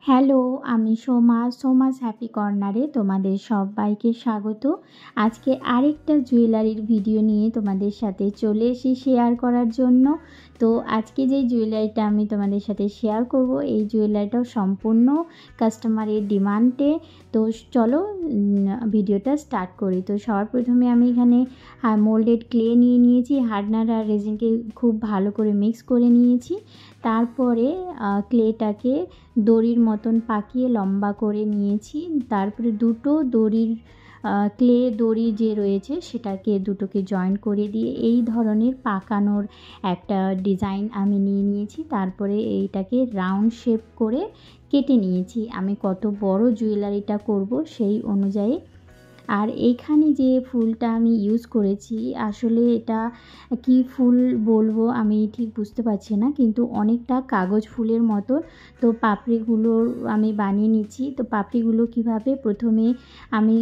Hello, আমি Soma's happy কর্নারে তোমাদের সবাইকে স্বাগত। আজকে আরেকটা জুয়েলারির ভিডিও নিয়ে তোমাদের সাথে চলে এসেছি শেয়ার করার জন্য। তো আজকে যেই জুয়েলারিটা আমি তোমাদের সাথে শেয়ার করব, এই জুয়েলারিটাও সম্পূর্ণ কাস্টমারের ডিমান্ডে। তো চলো ভিডিওটা স্টার্ট করি। তো সবার প্রথমে আমি এখানে মোল্ডেড ক্লে নিয়ে নিয়েছি, হার্ডনার আর রেজিনকে খুব ভালো করে মিক্স করে নিয়েছি। তারপরে ক্লেটাকে দড়ির মতন পাকিয়ে লম্বা করে নিয়েছি। তারপরে দুটো দড়ির ক্লে দড়ি যে রয়েছে সেটাকে দুটোকে জয়েন করে দিয়ে এই ধরনের পাকানোর একটা ডিজাইন আমি নিয়ে নিয়েছি। তারপরে এইটাকে রাউন্ড শেপ করে কেটে নিয়েছি। আমি কত বড় জুয়েলারিটা করব সেই অনুযায়ী। আর এইখানে যে ফুলটা আমি ইউজ করেছি, আসলে এটা কি ফুল বলবো আমি ঠিক বুঝতে পারছি না, কিন্তু অনেকটা কাগজ ফুলের মতো। তো পাপড়িগুলো আমি বানিয়ে নিচ্ছি। তো পাপড়িগুলো কিভাবে, প্রথমে আমি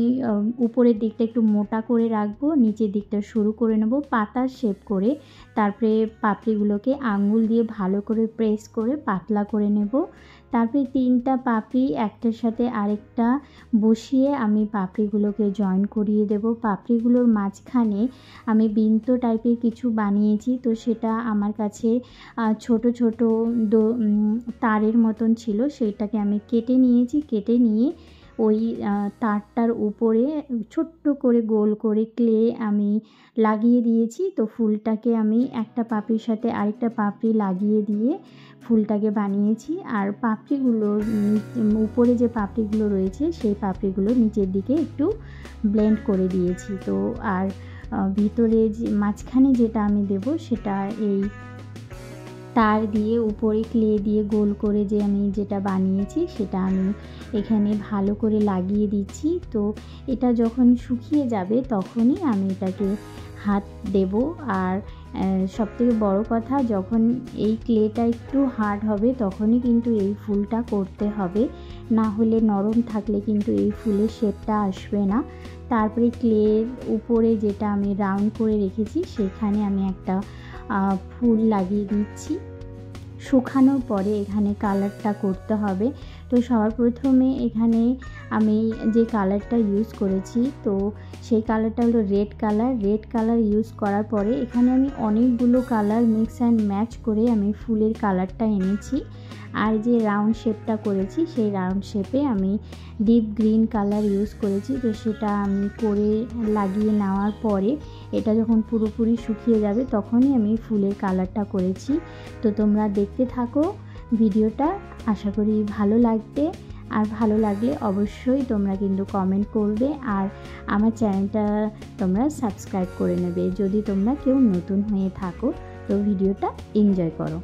উপরের দিকটা একটু মোটা করে রাখবো, নিচের দিকটা সরু করে নেব পাতার শেপ করে। তারপরে পাপড়িগুলোকে আঙুল দিয়ে ভালো করে প্রেস করে পাতলা করে নেব। তারপরে তিনটা পাপড়ি একটার সাথে আরেকটা বসিয়ে আমি পাপড়িগুলোকে জয়েন করিয়ে দেব। পাপড়িগুলোর মাঝখানে আমি বিন্ত টাইপের কিছু বানিয়েছি। তো সেটা আমার কাছে ছোট ছোট তারের মতন ছিল, সেইটাকে আমি কেটে নিয়েছি। কেটে নিয়ে ওই তারটার উপরে ছোট্ট করে গোল করে ক্লে আমি লাগিয়ে দিয়েছি। তো ফুলটাকে আমি একটা পাপড়ির সাথে আরেকটা পাপড়ি লাগিয়ে দিয়ে ফুলটাকে বানিয়েছি। আর পাপড়িগুলোর উপরে যে পাপড়িগুলো রয়েছে সেই পাপড়িগুলো নিচের দিকে একটু ব্লেন্ড করে দিয়েছি। তো আর ভিতরে যে মাঝখানে যেটা আমি দেব সেটা এই তার দিয়ে উপরে ক্লে দিয়ে গোল করে যে আমি যেটা বানিয়েছি সেটা আমি এখানে ভালো করে লাগিয়ে দিচ্ছি। তো এটা যখন শুকিয়ে যাবে তখনই আমি এটাকে হাত দেব। আর সবথেকে বড় কথা, যখন এই ক্লেটা একটু হার্ড হবে তখনই কিন্তু এই ফুলটা করতে হবে, না হলে নরম থাকলে কিন্তু এই ফুলের শেপটা আসবে না। তারপরে ক্লের উপরে যেটা আমি রাউন্ড করে রেখেছি সেখানে আমি একটা ফুল লাগিয়ে দিচ্ছি। শুকানোর পরে এখানে কালারটা করতে হবে। তো সবার প্রথমে এখানে আমি যে কালারটা ইউজ করেছি, তো সেই কালারটা হলো red colour. Red colour use করার পরে এখানে আমি অনেকগুলো কালার মিক্স অ্যান্ড ম্যাচ করে আমি ফুলের কালারটা এনেছি। আর যে রাউন্ড শেপটা করেছি সেই রাউন্ড শেপে আমি ডিপ গ্রিন কালার ইউজ করেছি। তো সেটা আমি করে লাগিয়ে নেওয়ার পরে এটা যখন পুরোপুরি শুকিয়ে যাবে তখনই আমি ফুলের কালারটা করেছি। তো তোমরা দেখতে থাকো ভিডিওটা, আশা করি ভালো লাগবে। আর ভালো লাগলে অবশ্যই তোমরা কিন্তু কমেন্ট করবে, আর আমার চ্যানেলটা তোমরা সাবস্ক্রাইব করে নেবে যদি তোমরা কেউ নতুন হয়ে থাকো। তো ভিডিওটা এনজয় করো।